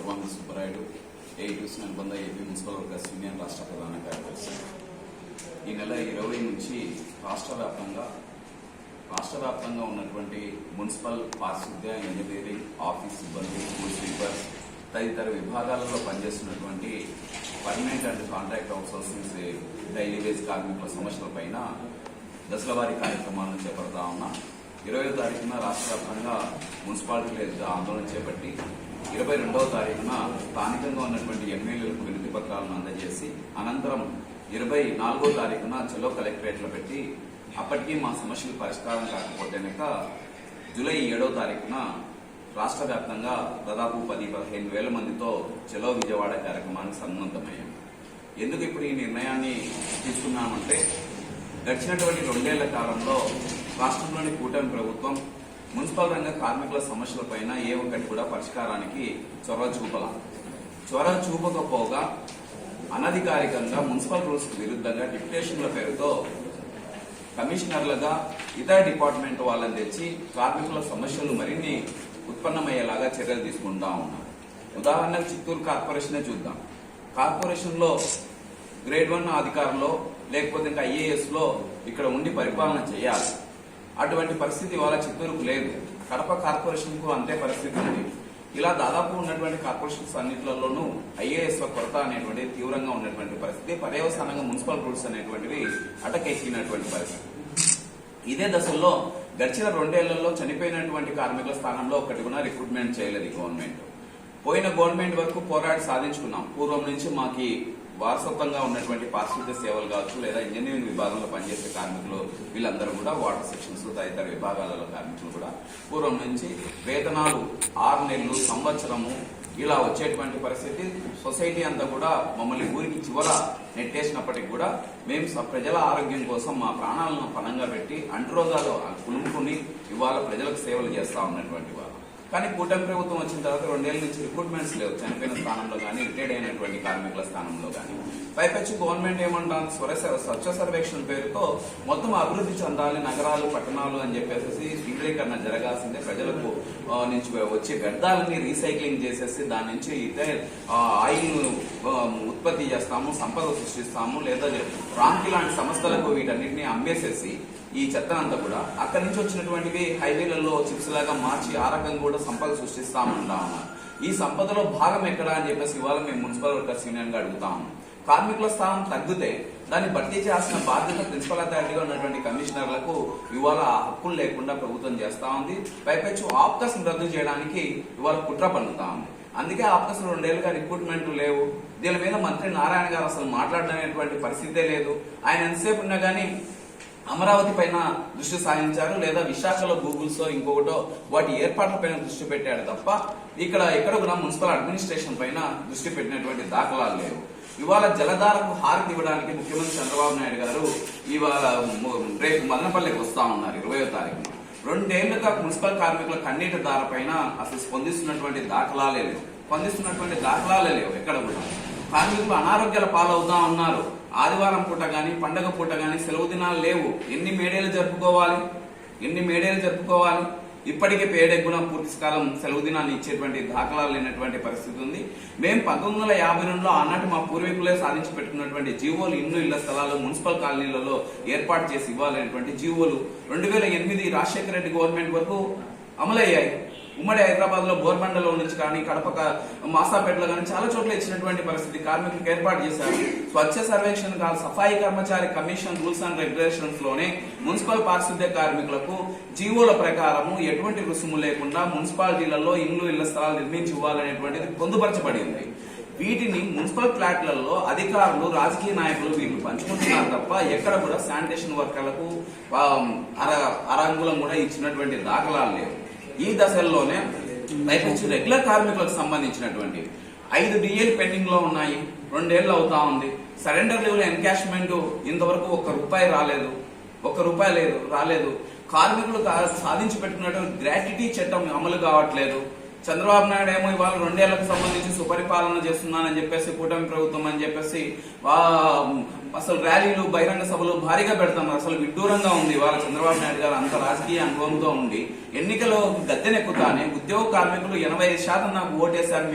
పూర్వాంగ Subbarayudu, AITC అనుబంధ AP municipal workers union రాష్ట్ర ప్రధాన కార్యదర్శి. ఈ నెల 20 నుంచి రాష్ట్ర వ్యాప్తంగా ఉన్నటువంటి మున్సిపల్ పారిశుద్ధ్య, ఇంజనీరింగ్, ఆఫీస్ సిబ్బంది, స్కూల్ స్వీపర్స్ తదితర విభాగాలలో పనిచేస్తున్నటువంటి permanent and contract outsourcing daily wage కార్మికుల సమస్యలపైన దశలవారీ కార్యక్రమాలను చేపడతా ఉన్నా. 20వ తారీఖున రాష్ట్ర వ్యాప్తంగా మున్సిపాలిటీల ఎదుట ఆందోళన చేపట్టి 22వ తారీఖున స్థానికంగా ఉన్నటువంటి ఎమ్మెల్యేలకు వినతి పత్రాలను అందజేసి అనంతరం 24వ తారీఖున చెలో కలెక్టరేట్లో పెట్టి అప్పటికీ మా సమస్యలు పరిష్కారం కాకపోతే జూలై 7వ తారీఖున రాష్ట్ర వ్యాప్తంగా దాదాపు 10-15 వేల మందితో చెలో విజయవాడ కార్యక్రమానికి సన్నద్ధమయ్యాం. ఎందుకు ఇప్పుడు ఈ నిర్ణయాన్ని తీసుకున్నామంటే గడిచినటువంటి 2 ఏళ్ల కాలంలో రాష్ట్రంలోని కూటమి ప్రభుత్వం మున్సిపల్ రంగ కార్మికుల సమస్యలపైన ఏ ఒక్కటి కూడా పరిష్కారానికి చొరవ చూపకపోగా అనధికారికంగా మున్సిపల్ రూల్స్ విరుద్ధంగా డిప్యుటేషన్ల పేరుతో కమిషనర్లుగా ఇతర డిపార్ట్మెంట్ వాళ్ళని తెచ్చి కార్మికుల సమస్యలు మరిన్ని ఉత్పన్నమయ్యేలాగా చర్యలు తీసుకుంటా ఉన్నారు. ఉదాహరణకు చిత్తూరు కార్పొరేషనే చూద్దాం. కార్పొరేషన్ లో గ్రేడ్ 1 అధికారులు లేకపోతే ఇంకా ఐఏఎస్ లో ఇక్కడ ఉండి పరిపాలన చేయాలి. అటువంటి పరిస్థితి ఇవాళ చిత్తూరుకు లేదు. కడప కార్పొరేషన్ కు అంతే పరిస్థితి ఉంది. ఇలా దాదాపు ఉన్నటువంటి కార్పొరేషన్స్ అన్నింటిలోనూ ఐఏఎస్ కొరత అనేటువంటి తీవ్రంగా ఉన్నటువంటి పరిస్థితి, పర్యవసానంగా మున్సిపల్ రూల్స్ అనేటువంటివి అటకెక్కినటువంటి పరిస్థితి. ఇదే దశలో గడిచిన 2 ఏళ్లలో చనిపోయినటువంటి కార్మికుల స్థానంలో ఒకటి కూడా రిక్రూట్మెంట్ చేయలేదు గవర్నమెంట్. పోయిన గవర్నమెంట్ వరకు పోరాడి సాధించుకున్నాం. పూర్వం నుంచి మాకి వారసత్వంగా ఉన్నటువంటి పారిశుద్ధ్య సేవలు కావచ్చు, లేదా ఇంజనీరింగ్ విభాగంలో పనిచేసే కార్మికులు వీళ్ళందరూ కూడా వాటర్ సెక్షన్స్ తదితర విభాగాలలో కార్మికులు కూడా పూర్వం నుంచి వేతనాలు 6 నెలలు, సంవత్సరము ఇలా వచ్చేటువంటి పరిస్థితి. సొసైటీ అంతా కూడా మమ్మల్ని ఊరికి చివర నెట్టేసినప్పటికీ కూడా మేము ప్రజల ఆరోగ్యం కోసం మా ప్రాణాలను పణంగా పెట్టి అంటురోగాలు కులుముకుని ఇవాళ ప్రజలకు సేవలు చేస్తా ఉన్నటువంటి వారు. కానీ కూటమి ప్రభుత్వం వచ్చిన తర్వాత 2 ఏళ్ల నుంచి రిక్రూట్మెంట్స్ లేవు. చనిపోయిన స్థానంలో కానీ, రిటైర్డ్ అయినటువంటి కార్మికుల స్థానంలో కానీ. పైపెచ్చి గవర్నమెంట్ ఏమంటారు, స్వచ్ఛ సర్వేక్షణ పేరుతో మొత్తం అభివృద్ధి చెందాలి నగరాలు, పట్టణాలు అని చెప్పేసి శీఘ్రీకరణ జరగాల్సిందే. ప్రజలకు నుంచి వచ్చే వ్యర్థాలని రీసైక్లింగ్ చేసేసి దాని నుంచి ఆయిల్ ఉత్పత్తి చేస్తాము, సంపద సృష్టిస్తాము, లేదా రాంకి లాంటి సంస్థలకు వీటన్నింటినీ అమ్మేసేసి ఈ చెత్తనంతా కూడా అక్కడి నుంచి వచ్చినటువంటివి హైవేలలో చిప్స్ లాగా మార్చి ఆ రకంగా కూడా సంపద సృష్టిస్తామంటా ఉన్నారు. ఈ సంపదలో భాగం ఎక్కడా అని చెప్పేసి ఇవాళ మేము మున్సిపల్ వర్కర్స్ యూనియన్ గా అడుగుతాము. కార్మికుల స్థానం తగ్గితే దాన్ని భర్తీ చేయాల్సిన బాధ్యత ప్రిన్సిపల్ అథారిటీగా ఉన్నటువంటి కమిషనర్లకు ఇవాళ హక్కులు లేకుండా ప్రభుత్వం చేస్తా ఉంది. పైపెచ్చు ఆప్కస్ రద్దు చేయడానికి ఇవాళ కుట్ర పన్నుతా ఉంది. అందుకే ఆప్కస్ 2 ఏళ్లుగా రిక్రూట్మెంట్ లేవు. దీని మీద మంత్రి నారాయణ గారు అసలు మాట్లాడనేటువంటి పరిస్థితే లేదు. ఆయన ఎంతసేపు ఉన్నా కానీ అమరావతి పైన దృష్టి సారించారు, లేదా విశాఖలో గూగుల్స్ ఇంకొకటో వాటి ఏర్పాట్ల పైన దృష్టి పెట్టాడు తప్ప ఎక్కడ కూడా మున్సిపల్ అడ్మినిస్ట్రేషన్ పైన దృష్టి పెట్టినటువంటి దాఖలాలు లేవు. ఇవాళ జలధారకు హారతి ఇవ్వడానికి ముఖ్యమంత్రి చంద్రబాబు నాయుడు గారు ఇవాళ రేపు మదనపల్లికి వస్తా ఉన్నారు 20వ తారీఖున. 2 ఏళ్లుగా మున్సిపల్ కార్మికుల కన్నీటి దార పైన అసలు స్పందిస్తున్నటువంటి దాఖలాలే లేవు. ఎక్కడ కూడా కార్మికులు అనారోగ్యాల పాలవుతా ఉన్నారు. ఆదివారం పూట గాని, పండగ పూట గాని సెలవు దినాలు లేవు. ఎన్ని మేడేలు జరుపుకోవాలి? ఇప్పటికే పేడెగ్గున పూర్తి కాలం సెలవు దినాన్ని ఇచ్చేటువంటి దాఖలాలు లేనటువంటి పరిస్థితి ఉంది. మేము 1952లో ఆనాటి మా పూర్వీకులే సాధించి పెట్టుకున్నటువంటి జీవోలు, ఇళ్ల స్థలాలు మున్సిపల్ కాలనీలలో ఏర్పాటు చేసి ఇవ్వాలనేటువంటి జీవోలు 2008 రాజశేఖర రెడ్డి గవర్నమెంట్ వరకు అమలయ్యాయి. ఉమ్మడి హైదరాబాద్ లో బోర్బండలో నుంచి కానీ, కడప మాసాపేటలో కానీ చాలా చోట్ల ఇచ్చినటువంటి పరిస్థితి కార్మికులకు ఏర్పాటు చేశారు. స్వచ్ఛ సర్వేక్షణ కాదు, సఫాయి కర్మచారి కమిషన్ రూల్స్ అండ్ రెగ్యులేషన్స్ లోనే మున్సిపల్ పారిశుద్ధ్య కార్మికులకు జీవోల ప్రకారము ఎటువంటి రుసుము లేకుండా మున్సిపాలిటీలలో ఇళ్ల స్థలాలు నిర్మించి ఇవ్వాలనేటువంటిది పొందుపరచబడింది. వీటిని మున్సిపల్ ఫ్లాట్లలో అధికారులు, రాజకీయ నాయకులు వీళ్ళు పంచుకుంటున్నారు తప్ప ఎక్కడ కూడా శానిటేషన్ వర్కర్లకు అరంగులం కూడా ఇచ్చినటువంటి దాఖలాలు లేవు. ఈ దశల్లోనే పైపెచ్చు రెగ్యులర్ కార్మికులకు సంబంధించినటువంటి 5 డిఏలు పెండింగ్ లో ఉన్నాయి. 2 ఏళ్లు అవుతా ఉంది. సరెండర్ లెవెల్ ఎన్కాష్మెంట్ ఇంతవరకు ₹1 రాలేదు. కార్మికులు సాధించి పెట్టుకున్నటువంటి గ్రాట్యుటీ చట్టం అమలు కావట్లేదు. చంద్రబాబు నాయుడు ఏమో ఇవాళ 2 ఏళ్లకు సంబంధించి సుపరిపాలన చేస్తున్నానని చెప్పేసి, కూటమి ప్రభుత్వం అని చెప్పేసి అసలు ర్యాలీలు, బహిరంగ సభలు భారీగా పెడుతున్నారు. అసలు విడ్డూరంగా ఉంది. ఇవాళ చంద్రబాబు నాయుడు గారు అంత రాజకీయ అనుభవంతో ఉండి ఎన్నికలో గద్దెనెక్కుతానే ఉద్యోగ కార్మికులు 85% నాకు ఓటేశారు